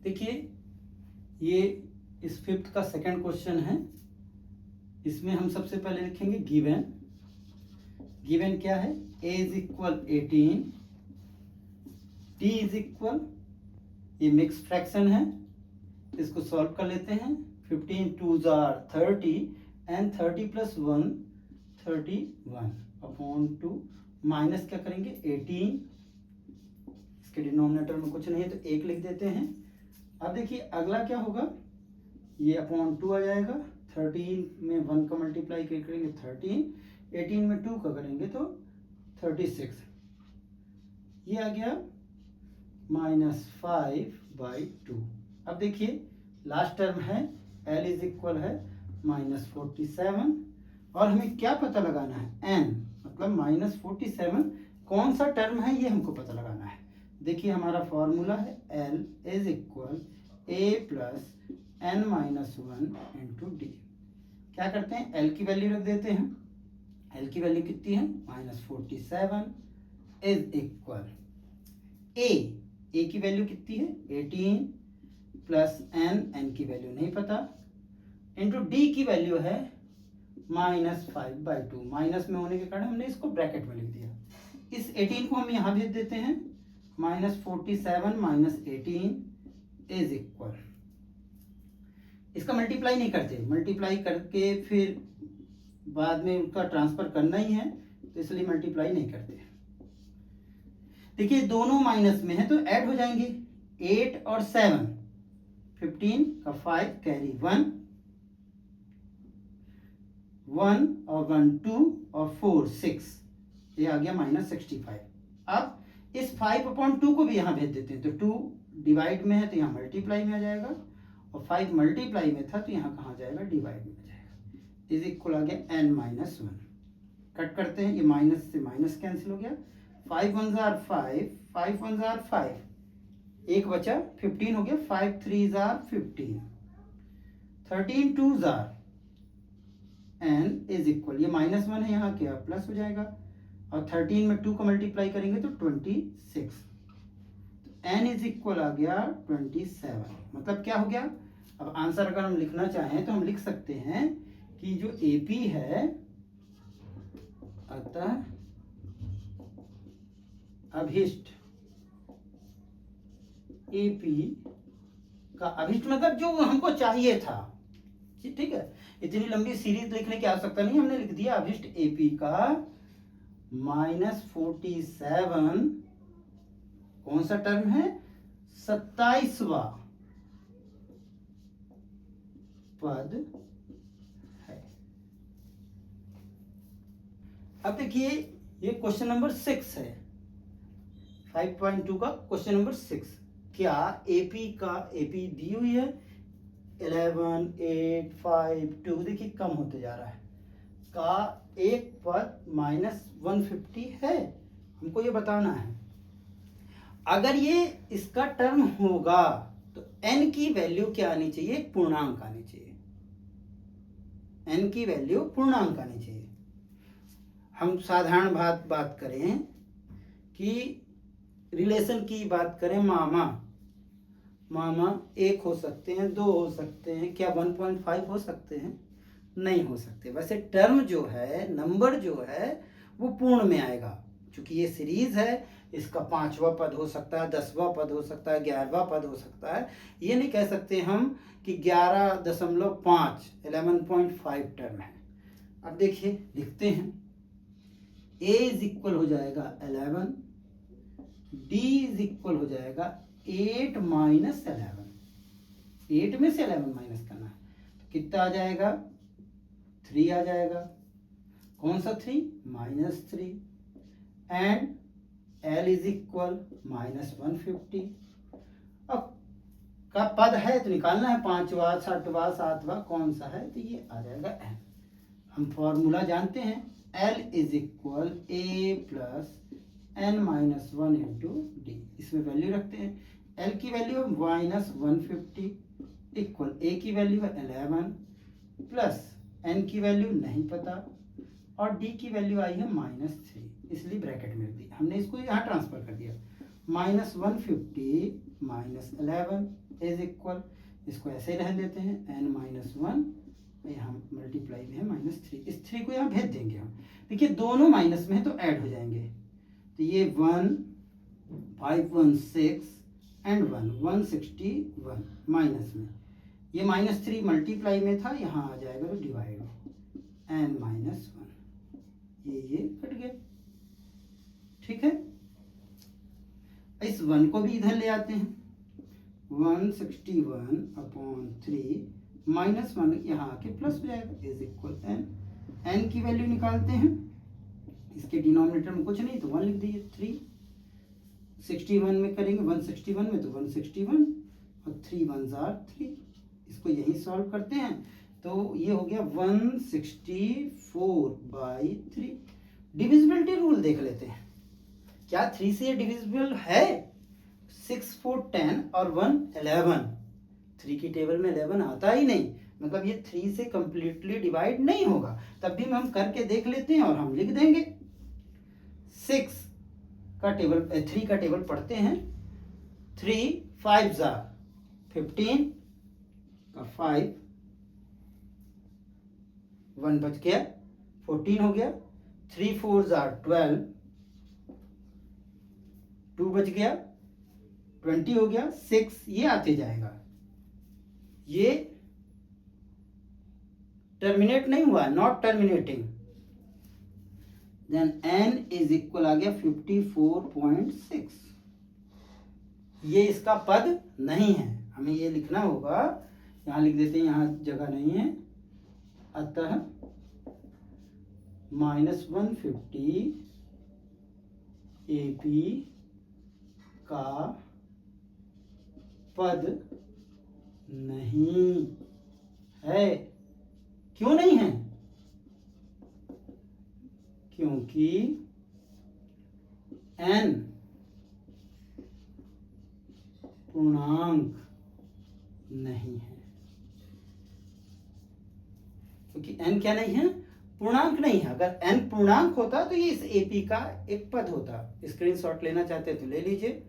देखिए ये इस फिफ्थ का सेकंड क्वेश्चन है। इसमें हम सबसे पहले लिखेंगे गिवन। गिवन क्या है? a is equal 18, t is equal, ये मिक्स फ्रैक्शन है, इसको सॉल्व कर लेते हैं। 15 2s are 30 and 30 plus 1 31 upon 2 minus क्या करेंगे 18, इसके डिनोमिनेटर में कुछ नहीं है तो 1 लिख देते हैं। अब देखिए अगला क्या होगा, ये अपॉन 2 आ जाएगा, 13 में 1 का मल्टीप्लाई करेंगे 13, 18 में 2 का करेंगे तो 36, ये आ गया -5/2। अब देखिए लास्ट टर्म है L इज इक्वल है -47 और हमें क्या पता लगाना है n, मतलब -47 कौन सा टर्म है ये हमको पता लगाना है। देखिए हमारा फॉर्मूला है L is equal a plus n-1 into D. क्या करते हैं L की वैल्यू रख देते हैं। L की वैल्यू कितनी है -47 इज इक्वल a की वैल्यू कितनी है 18 प्लस n की वैल्यू नहीं पता, इंटू डी की वैल्यू है -5/2। माइनस में होने के कारण हमने इसको ब्रैकेट में लिख दिया। इस 18 को हम यहाँ भेज देते हैं, -47 माइनस 18 इज इक्वल, इसका मल्टीप्लाई नहीं करते, मल्टीप्लाई करके फिर बाद में उसका ट्रांसफर करना ही है तो इसलिए मल्टीप्लाई नहीं करते। देखिए दोनों माइनस में है तो ऐड हो जाएंगे, 8 और 7, 15 का 5 कैरी 1 और 1 2 और 4 6, ये आ गया -65। अब इस 5/2 को भी यहाँ भेज देते हैं तो 2 डिवाइड में है तो यहाँ मल्टीप्लाई में आ जाएगा और 5 मल्टीप्लाई में था तो यहाँ कहाँ जाएगा डिवाइड में आ जाएगा, इज इक्वल आ गया n-1। कट करते हैं, ये माइनस से माइनस कैंसिल हो गया, 5 1s are 5, 5 1s are 5, एक बचा 15 हो गया, 5 3s are 15, 13 2s are n is equal, ये -1 है यहाँ क्या प्लस हो जाएगा और 13 में 2 को मल्टीप्लाई करेंगे तो 26, तो n इज इक्वल आ गया 27। मतलब क्या हो गया, अब आंसर अगर हम लिखना चाहें तो हम लिख सकते हैं कि जो AP है अतः अभिष्ट, AP का अभिष्ट मतलब जो हमको चाहिए था, ठीक है। इतनी लंबी सीरीज लिखने की आवश्यकता नहीं, हमने लिख दिया अभिष्ट AP का -47 कौन सा टर्म है 27वां पद है। अब देखिए ये क्वेश्चन नंबर 6 है, 5.2 का क्वेश्चन नंबर 6। क्या AP दी हुई है 11 8 5 2, देखिए कम होते जा रहा है, का एक पद -150 है, हमको ये बताना है। अगर ये इसका टर्म होगा तो n की वैल्यू क्या आनी चाहिए, पूर्णांक आनी चाहिए, n की वैल्यू पूर्णांक आनी चाहिए। हम साधारण बात करें कि रिलेशन की बात करें, मामा 1 हो सकते हैं, 2 हो सकते हैं, क्या 1.5 हो सकते हैं, नहीं हो सकते। वैसे टर्म जो है, नंबर जो है वो पूर्ण में आएगा, क्योंकि ये सीरीज है, इसका 5वां पद हो सकता है, 10वां पद हो सकता है, 11वां पद हो सकता है। ये नहीं कह सकते हम कि 11.5 11.5 टर्म है। अब देखिए लिखते हैं, a इज इक्वल हो जाएगा 11, d इज इक्वल हो जाएगा 8 माइनस 11, 8 में से 11 माइनस करना है तो कितना आ जाएगा 3 आ जाएगा, कौन सा 3 -3, एंड L इज इक्वल -150। अब का पद है तो निकालना है 5वां 6वां 7वां कौन सा है तो ये आ जाएगा n। हम फॉर्मूला जानते हैं, L is equal a plus n-1 into D, इसमें वैल्यू रखते हैं। L की वैल्यू -150 इक्वल a की वैल्यू है 11 प्लस n की वैल्यू नहीं पता और d की वैल्यू आई है -3, इसलिए ब्रैकेट में रख दी। हमने इसको यहाँ ट्रांसफर कर दिया, -150 -11 इज इक्वल, इसको ऐसे रह देते हैं n-1, यहाँ मल्टीप्लाई में है -3, इस 3 को यहाँ भेज देंगे हम। देखिए दोनों माइनस में है तो ऐड हो जाएंगे, तो ये 1 516 एंड 161 माइनस में, ये -3 मल्टीप्लाई में था, यहाँ आ जाएगा तो डिवाइड n-1, ये कट गया। ठीक है, इस 1 को भी इधर ले आते हैं, 161/3 -1 यहाँ आके प्लस हो जाएगा, इज इक्वल n की वैल्यू निकालते हैं, इसके डिनोमिनेटर में कुछ नहीं तो 1 लिख दीजिए, 3 61 में करेंगे, 161 में तो 161 और 3 1s are 3, इसको यही सॉल्व करते हैं तो ये हो गया 164/3। डिविजिबिलिटी रूल देख लेते हैं, क्या 3 से ये डिविजिबल है? 6 4 10 और 1 11, 3 की टेबल में 11 आता ही नहीं, मतलब ये 3 से कंप्लीटली डिवाइड नहीं होगा। तब भी हम करके देख लेते हैं और हम लिख देंगे। 6 का टेबल 3 का टेबल पढ़ते हैं, 3 5s are 15 का 5, 1 बच गया, 14 हो गया, 3 4s are 12, 2 बच गया, 20 हो गया, 6 ये आते जाएगा, ये टर्मिनेट नहीं हुआ, not terminating, then n is equal आ गया 54.6। ये इसका पद नहीं है, हमें ये लिखना होगा, यहाँ लिख देते हैं, यहाँ जगह नहीं है, अतः -150 AP का पद नहीं है। क्यों नहीं है? क्योंकि n पूर्णांक नहीं है। क्योंकि n क्या नहीं है? पूर्णांक नहीं है। अगर n पूर्णांक होता तो ये इस AP का एक पद होता। स्क्रीनशॉट लेना चाहते तो ले लीजिए।